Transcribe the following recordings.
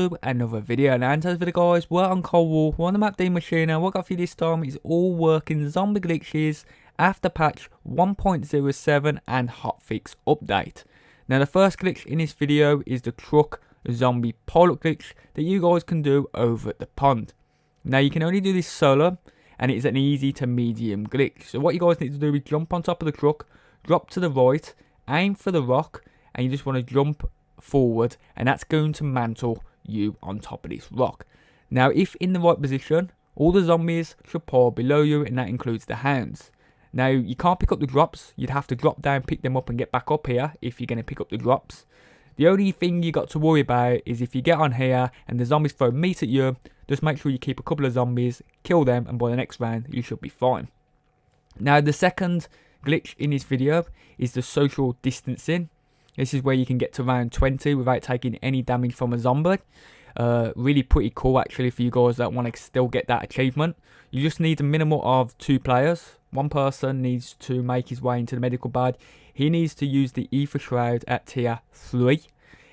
Another video. Now in today's video guys, we're on Cold War, we're on the map D Machine. What I got for you this time is all working zombie glitches after patch 1.07 and hotfix update. Now the first glitch in this video is the truck zombie pilot glitch that you guys can do over at the pond. Now you can only do this solo and it's an easy to medium glitch. So what you guys need to do is jump on top of the truck, drop to the right, aim for the rock, and you just want to jump forward, and that's going to mantle you on top of this rock. Now if in the right position, all the zombies should pour below you, and that includes the hounds. Now you can't pick up the drops, you'd have to drop down, pick them up and get back up here if you're going to pick up the drops. The only thing you got to worry about is if you get on here and the zombies throw meat at you, just make sure you keep a couple of zombies, kill them, and by the next round you should be fine. Now the second glitch in this video is the social distancing. This is where you can get to round 20 without taking any damage from a zombie. Really pretty cool actually for you guys that want to still get that achievement. You just need a minimum of 2 players. One person needs to make his way into the medical bed. He needs to use the ether shroud at tier 3.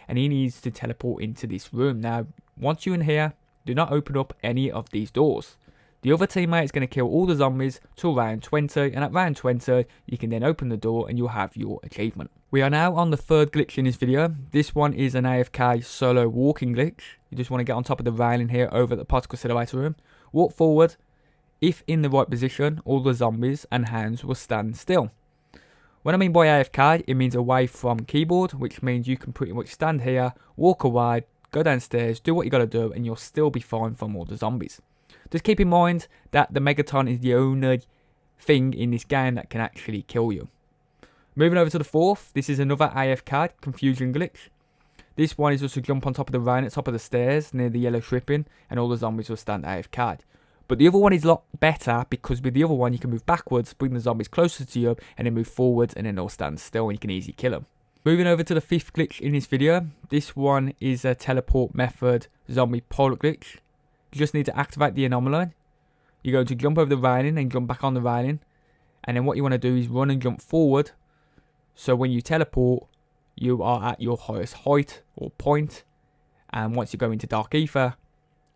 And he needs to teleport into this room. Now, once you're in here, do not open up any of these doors. The other teammate is going to kill all the zombies till round 20, and at round 20 you can then open the door and you'll have your achievement. We are now on the third glitch in this video. This one is an AFK solo walking glitch. You just want to get on top of the railing here over at the particle accelerator room. Walk forward. If in the right position, all the zombies and hounds will stand still. What I mean by AFK, it means away from keyboard, which means you can pretty much stand here, walk away, go downstairs, do what you got to do, and you'll still be fine from all the zombies. Just keep in mind that the Megaton is the only thing in this game that can actually kill you. Moving over to the fourth, this is another AFK confusion glitch. This one is just to jump on top of the rain at the top of the stairs near the yellow stripping, and all the zombies will stand AFK. But the other one is a lot better because with the other one you can move backwards, bring the zombies closer to you, and then move forwards, and then they'll stand still and you can easily kill them. Moving over to the fifth glitch in this video, this one is a teleport method zombie pilot glitch. You just need to activate the anomaly. You're going to jump over the railing and jump back on the railing. And then what you want to do is run and jump forward. So when you teleport, you are at your highest height or point. And once you go into dark ether,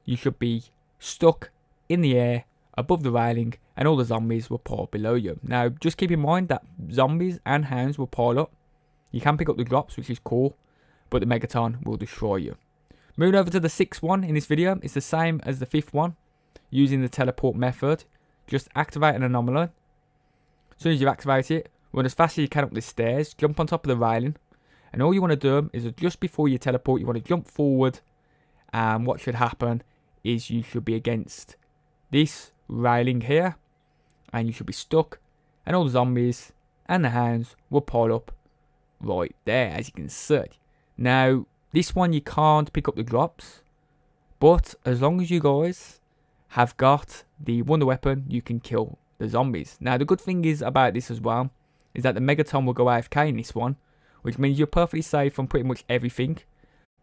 you should be stuck in the air above the railing and all the zombies will pour below you. Now just keep in mind that zombies and hounds will pile up. You can pick up the drops, which is cool, but the Megaton will destroy you. Moving over to the sixth one in this video, it's the same as the fifth one. Using the teleport method, just activate an anomaly. As soon as you activate it, run as fast as you can up the stairs, jump on top of the railing, and all you want to do is just before you teleport, you want to jump forward, and what should happen is you should be against this railing here, and you should be stuck, and all the zombies and the hounds will pile up right there, as you can see. Now, this one you can't pick up the drops, but as long as you guys have got the wonder weapon, you can kill the zombies. Now, the good thing is about this as well, is that the Megaton will go AFK in this one, which means you're perfectly safe from pretty much everything.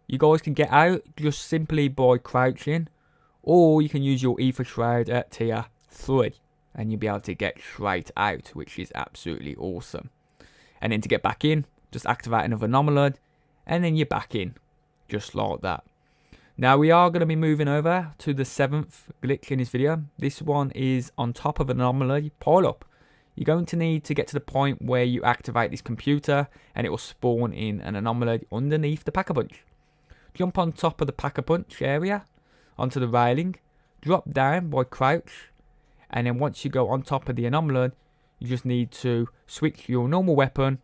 You guys can get out just simply by crouching, or you can use your ether shroud at tier 3, and you'll be able to get straight out, which is absolutely awesome. And then to get back in, just activate another anomaly, and then you're back in, just like that. Now we are going to be moving over to the 7th glitch in this video. This one is on top of an anomaly pile up. You're going to need to get to the point where you activate this computer and it will spawn in an anomaly underneath the pack-a-punch. Jump on top of the pack-a-punch area onto the railing, drop down by crouch, and then once you go on top of the anomaly, you just need to switch your normal weapon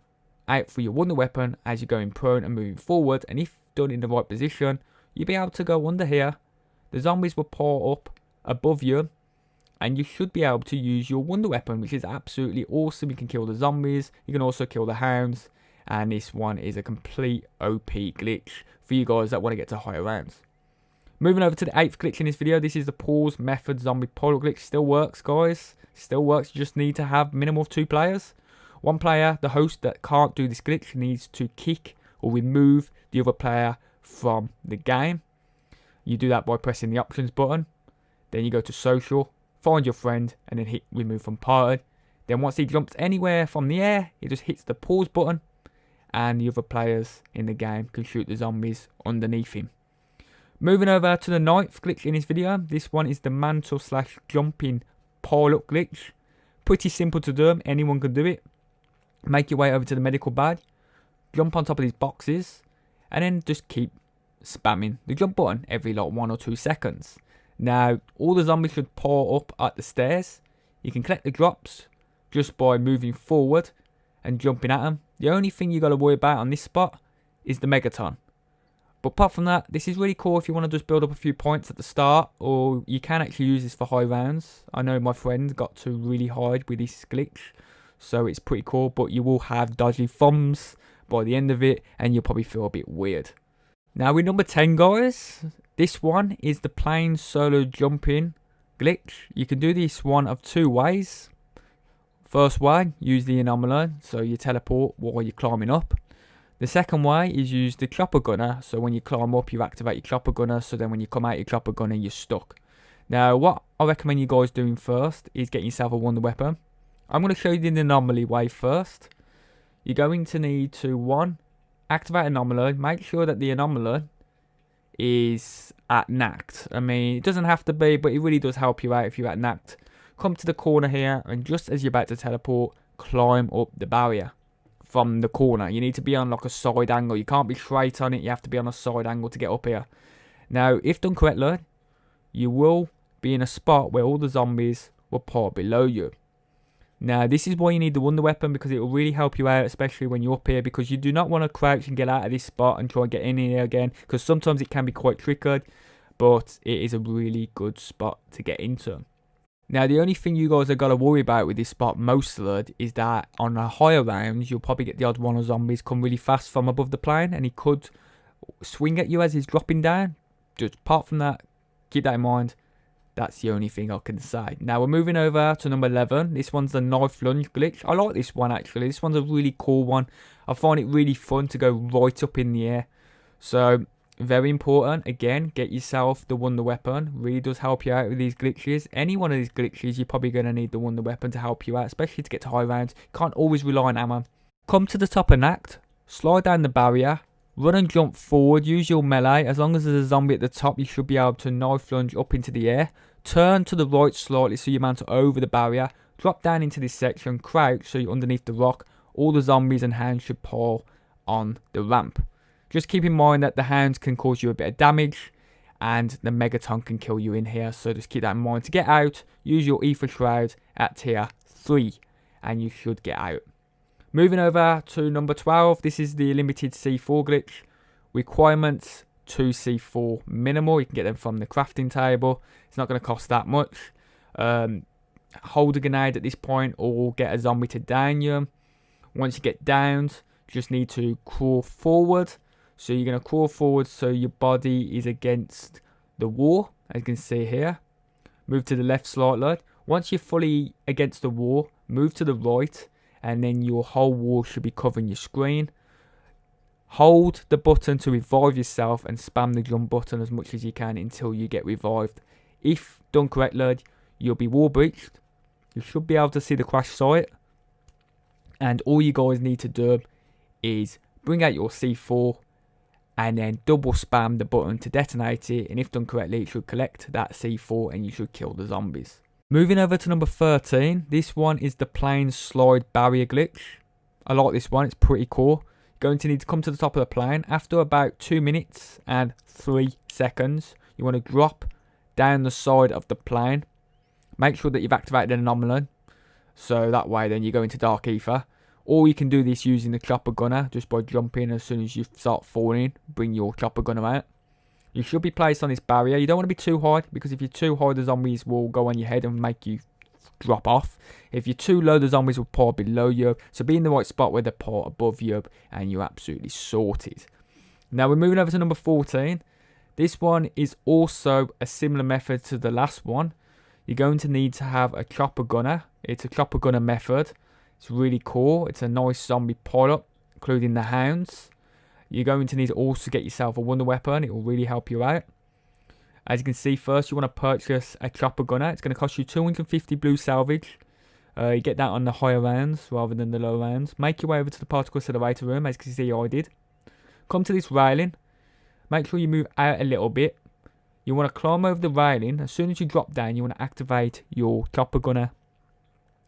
out for your wonder weapon as you're going prone and moving forward, and if done in the right position, you'll be able to go under here. The zombies will pour up above you, and you should be able to use your wonder weapon, which is absolutely awesome. You can kill the zombies, you can also kill the hounds, and this one is a complete OP glitch for you guys that want to get to higher rounds. Moving over to the 8th glitch in this video, this is the pause method zombie pilot glitch. Still works, guys, still works. You just need to have minimum of 2 players. One player, the host that can't do this glitch, needs to kick or remove the other player from the game. You do that by pressing the options button. Then you go to social, find your friend, and then hit remove from party. Then once he jumps anywhere from the air, he just hits the pause button, and the other players in the game can shoot the zombies underneath him. Moving over to the 9th glitch in this video. This one is the mantle slash jumping pile up glitch. Pretty simple to do, anyone can do it. Make your way over to the medical bag, jump on top of these boxes, and then just keep spamming the jump button every like 1 or 2 seconds. Now, all the zombies should pour up at the stairs. You can collect the drops just by moving forward and jumping at them. The only thing you got to worry about on this spot is the megaton. But apart from that, this is really cool if you want to just build up a few points at the start, or you can actually use this for high rounds. I know my friend got to really high with this glitch, so it's pretty cool, but you will have dodgy thumbs by the end of it, and you'll probably feel a bit weird. Now with number 10, guys, this one is the plain solo jumping glitch. You can do this one of 2 ways. First way, use the anomaly, so you teleport while you're climbing up. The second way is use the chopper gunner, so when you climb up you activate your chopper gunner, so then when you come out your chopper gunner you're stuck. Now what I recommend you guys doing first is getting yourself a wonder weapon. I'm going to show you the anomaly way first. You're going to need to 1. Activate anomaly, make sure that the anomaly is at nacked. I mean, it doesn't have to be, but it really does help you out if you're at nacked. Come to the corner here, and just as you're about to teleport, climb up the barrier from the corner. You need to be on like a side angle. You can't be straight on it, you have to be on a side angle to get up here. Now, if done correctly, you will be in a spot where all the zombies will part below you. Now, this is why you need the wonder weapon, because it will really help you out, especially when you're up here, because you do not want to crouch and get out of this spot and try and get in here again, because sometimes it can be quite trickered, but it is a really good spot to get into. Now, the only thing you guys have got to worry about with this spot mostly is that on the higher rounds, you'll probably get the odd one of zombies come really fast from above the plane, and he could swing at you as he's dropping down. Just apart from that, keep that in mind. That's the only thing I can say. Now, we're moving over to number 11. This one's the knife lunge glitch. I like this one, actually. This one's a really cool one. I find it really fun to go right up in the air. So, very important. Again, get yourself the wonder weapon. Really does help you out with these glitches. Any one of these glitches, you're probably going to need the wonder weapon to help you out, especially to get to high rounds. You can't always rely on ammo. Come to the top and act. Slide down the barrier. Run and jump forward, use your melee. As long as there's a zombie at the top, you should be able to knife lunge up into the air. Turn to the right slightly so you mount over the barrier. Drop down into this section, crouch so you're underneath the rock. All the zombies and hounds should pile on the ramp. Just keep in mind that the hounds can cause you a bit of damage, and the megaton can kill you in here, so just keep that in mind. To get out, use your ether shroud at tier 3, and you should get out. Moving over to number 12, this is the limited C4 glitch. Requirements 2 C4 minimal. You can get them from the crafting table. It's not going to cost that much. Hold a grenade at this point, or get a zombie to down you. Once you get downed, you just need to crawl forward. So you're going to crawl forward so your body is against the wall, as you can see here. Move to the left slightly. Once you're fully against the wall, move to the right, and then your whole wall should be covering your screen. Hold the button to revive yourself and spam the jump button as much as you can until you get revived. If done correctly, you'll be wall breached. You should be able to see the crash site. And all you guys need to do is bring out your C4 and then double spam the button to detonate it. And if done correctly, it should collect that C4 and you should kill the zombies. Moving over to number 13, this one is the plane slide barrier glitch. I like this one, it's pretty cool. You're going to need to come to the top of the plane. After about 2 minutes and 3 seconds, you want to drop down the side of the plane. Make sure that you've activated an anomaly, so that way then you go into dark ether. Or you can do this using the chopper gunner, just by jumping as soon as you start falling, bring your chopper gunner out. You should be placed on this barrier. You don't want to be too high, because if you're too high, the zombies will go on your head and make you drop off. If you're too low, the zombies will pour below you. So be in the right spot where they pour above you, and you're absolutely sorted. Now we're moving over to number 14. This one is also a similar method to the last one. You're going to need to have a chopper gunner. It's a chopper gunner method. It's really cool. It's a nice zombie pile-up, including the hounds. You're going to need to also get yourself a wonder weapon. It will really help you out. As you can see, first you want to purchase a chopper gunner. It's going to cost you 250 blue salvage. You get that on the higher rounds rather than the lower rounds. Make your way over to the particle accelerator room, as you can see I did. Come to this railing. Make sure you move out a little bit. you want to climb over the railing. As soon as you drop down, you want to activate your chopper gunner.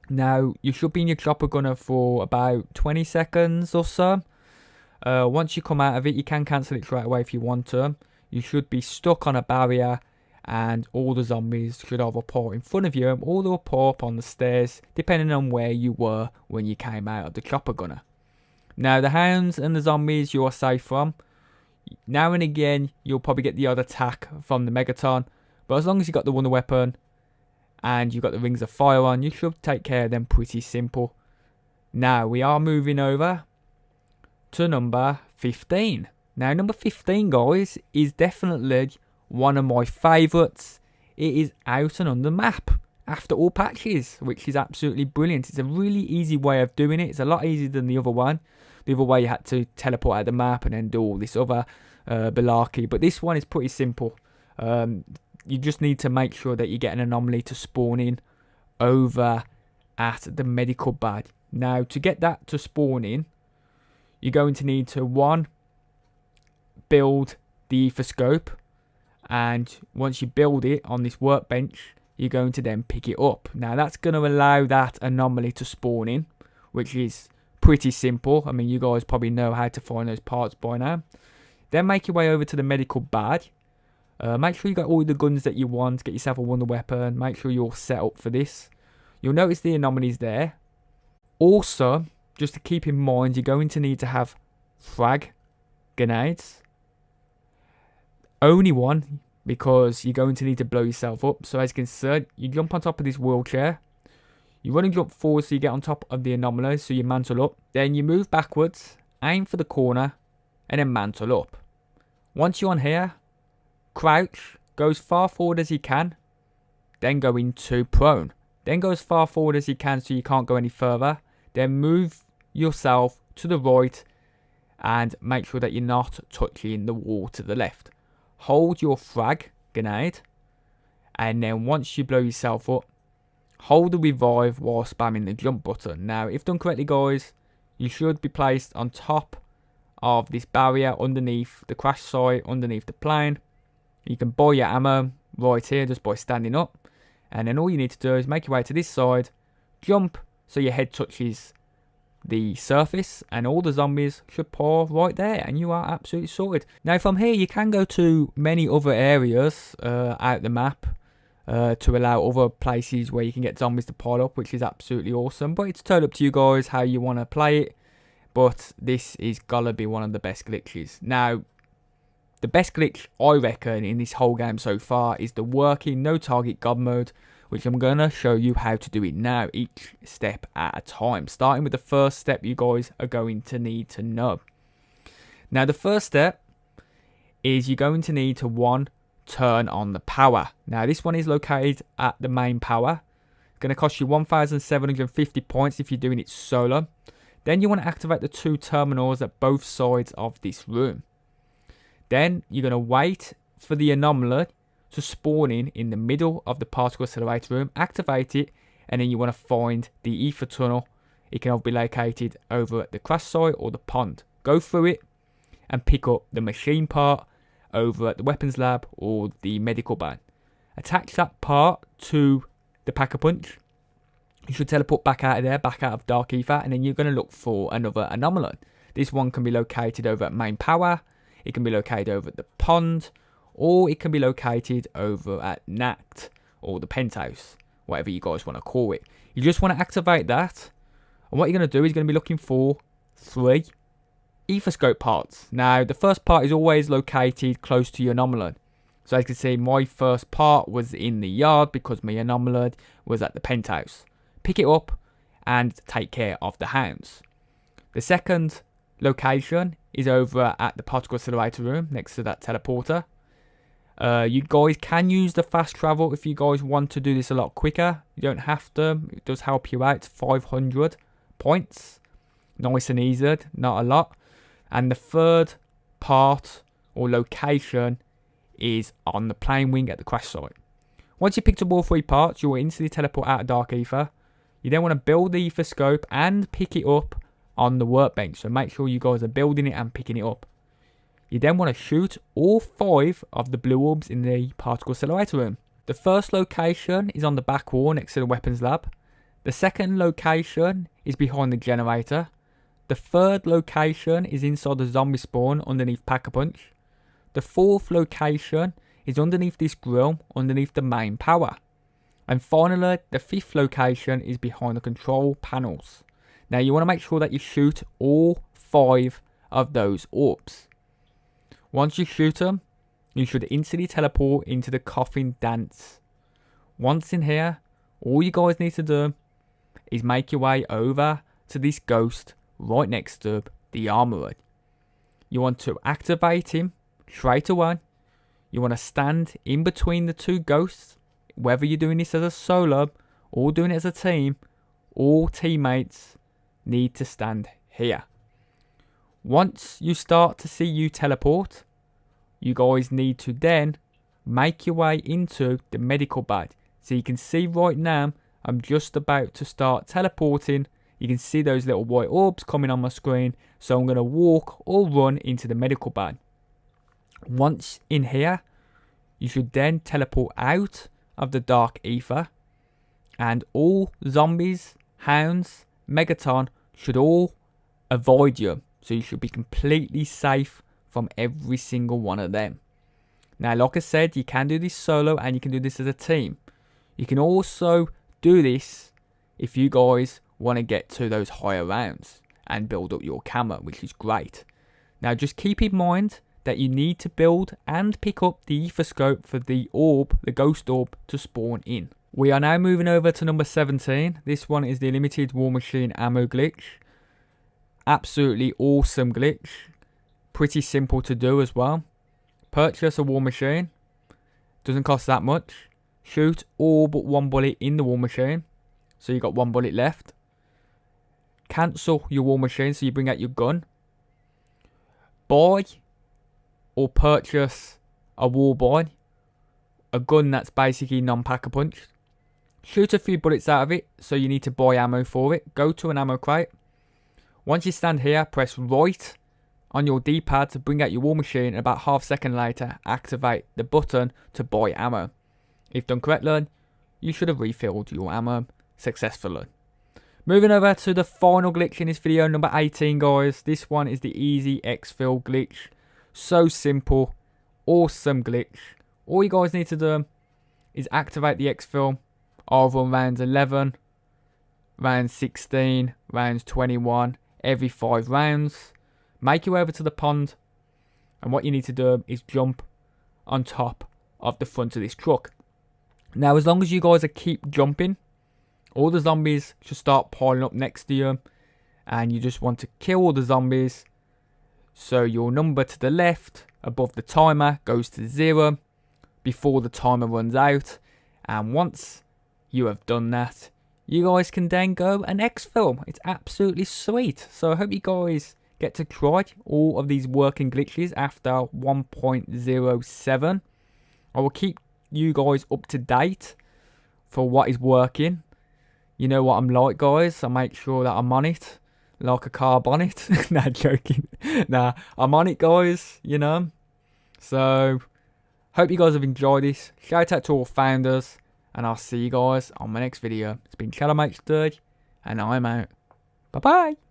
Now, you should be in your chopper gunner for about 20 seconds or so. Once you come out of it, you can cancel it straight away if you want to. You should be stuck on a barrier, and all the zombies should either appear in front of you or they'll appear up on the stairs, depending on where you were when you came out of the chopper gunner. Now, the hounds and the zombies you are safe from. Now and again, you'll probably get the odd attack from the Megaton, but as long as you got the wonder weapon and you got the rings of fire on, you should take care of them pretty simple. Now, we are moving over to number 15. Now, number 15, guys, is definitely one of my favourites. It is out and on the map after all patches, which is absolutely brilliant. It's a really easy way of doing it. It's a lot easier than the other one. The other way you had to teleport out of the map and then do all this other malarkey. But this one is pretty simple. You just need to make sure that you get an anomaly to spawn in over at the medical bed. Now, to get that to spawn in, you're going to need to, one, build the ether scope. And once you build it on this workbench, you're going to then pick it up. Now, that's going to allow that anomaly to spawn in, which is pretty simple. I mean, you guys probably know how to find those parts by now. Then make your way over to the medical bed. Make sure you got all the guns that you want. Get yourself a wonder weapon. Make sure you're all set up for this. You'll notice the anomalies there. Also, just to keep in mind, you're going to need to have frag grenades. Only one, because you're going to need to blow yourself up. So as you can see, you jump on top of this wheelchair. You run and jump forward so you get on top of the anomaly, so you mantle up. Then you move backwards, aim for the corner, and then mantle up. Once you're on here, crouch, go as far forward as you can, then go into prone. Then go as far forward as you can so you can't go any further. Then move yourself to the right and make sure that you're not touching the wall to the left. Hold your frag grenade, and then once you blow yourself up, hold the revive while spamming the jump button. Now, if done correctly, guys, you should be placed on top of this barrier underneath the crash site, underneath the plane. You can buy your ammo right here just by standing up, and then all you need to do is make your way to this side, jump so your head touches the surface, and all the zombies should pour right there, and you are absolutely sorted. Now, from here you can go to many other areas out the map to allow other places where you can get zombies to pile up, which is absolutely awesome. But it's totally up to you guys how you want to play it. But this is gonna be one of the best glitches. Now, the best glitch I reckon in this whole game so far is the working no target god mode, which I'm gonna show you how to do it now, each step at a time. Starting with the first step you guys are going to need to know. Now, the first step is you're going to need to, one, turn on the power. Now, this one is located at the main power. It's going to cost you 1,750 points if you're doing it solo. Then you want to activate the 2 terminals at both sides of this room. Then you're going to wait for the anomaly to spawn in the middle of the particle accelerator room. Activate it, and then you want to find the ether tunnel. It can either be located over at the crash site or the pond. Go through it and pick up the machine part over at the weapons lab or the medical bay. Attach that part to the pack-a-punch. You should teleport back out of there, back out of Dark Ether, and then you're going to look for another anomaly. This one can be located over at main power, it can be located over at the pond, or it can be located over at NACT or the penthouse, whatever you guys want to call it. You just want to activate that, and what you're going to do is going to be looking for 3 Ethoscope parts. Now, the first part is always located close to your anomaly. So as you can see, my first part was in the yard because my anomaly was at the penthouse. Pick it up and take care of the hounds. The second location is over at the particle accelerator room next to that teleporter. You guys can use the fast travel if you guys want to do this a lot quicker. You don't have to. It does help you out. 500 points. Nice and easy. Not a lot. And the third part or location is on the plane wing at the crash site. Once you picked up all 3 parts, you will instantly teleport out of Dark Ether. You then want to build the ether scope and pick it up on the workbench. So make sure you guys are building it and picking it up. You then want to shoot all 5 of the blue orbs in the particle accelerator room. The first location is on the back wall next to the weapons lab. The second location is behind the generator. The third location is inside the zombie spawn underneath Pack-a-Punch. The fourth location is underneath this grill underneath the main power. And finally, the fifth location is behind the control panels. Now you want to make sure that you shoot all 5 of those orbs. Once you shoot them, you should instantly teleport into the coffin dance. Once in here, all you guys need to do is make your way over to this ghost right next to the armory. You want to activate him straight away. You want to stand in between the 2 ghosts. Whether you're doing this as a solo or doing it as a team, all teammates need to stand here. Once you start to see you teleport, you guys need to then make your way into the medical bay. So you can see right now, I'm just about to start teleporting. You can see those little white orbs coming on my screen. So I'm going to walk or run into the medical bay. Once in here, you should then teleport out of the dark ether. And all zombies, hounds, Megaton should all avoid you. So you should be completely safe from every single one of them. Now, like I said, you can do this solo and you can do this as a team. You can also do this if you guys want to get to those higher rounds and build up your camera, which is great. Now, just keep in mind that you need to build and pick up the ether scope for the orb, the ghost orb, to spawn in. We are now moving over to number 17. This one is the limited war machine ammo glitch. Absolutely awesome glitch. Pretty simple to do as well. Purchase a war machine. Doesn't cost that much. Shoot all but 1 bullet in the war machine. So you got 1 bullet left. Cancel your war machine so you bring out your gun. Buy or purchase a war buy. A gun that's basically non-pack-a-punch. Shoot a few bullets out of it, so you need to buy ammo for it. Go to an ammo crate. Once you stand here, press right on your D-pad to bring out your war machine, and about half a second later, activate the button to buy ammo. If done correctly, you should have refilled your ammo successfully. Moving over to the final glitch in this video, number 18, guys. This one is the easy exfil glitch. So simple, awesome glitch. All you guys need to do is activate the exfil over rounds 11, rounds 16, rounds 21, every 5 rounds. Make your way over to the pond, and what you need to do is jump on top of the front of this truck. Now, as long as you guys keep jumping, all the zombies should start piling up next to you, and you just want to kill all the zombies. So your number to the left above the timer goes to 0 before the timer runs out, and once you have done that, you guys can then go and exfil. It's absolutely sweet. So I hope you guys get to try all of these working glitches after 1.07. I will keep you guys up to date for what is working. You know what I'm like, guys. I make sure that I'm on it like a car bonnet. Nah, joking. Nah, I'm on it, guys, you know. So hope you guys have enjoyed this. Shout out to all founders, and I'll see you guys on my next video. It's been Shadow Mate Sturge, and I'm out. Bye bye.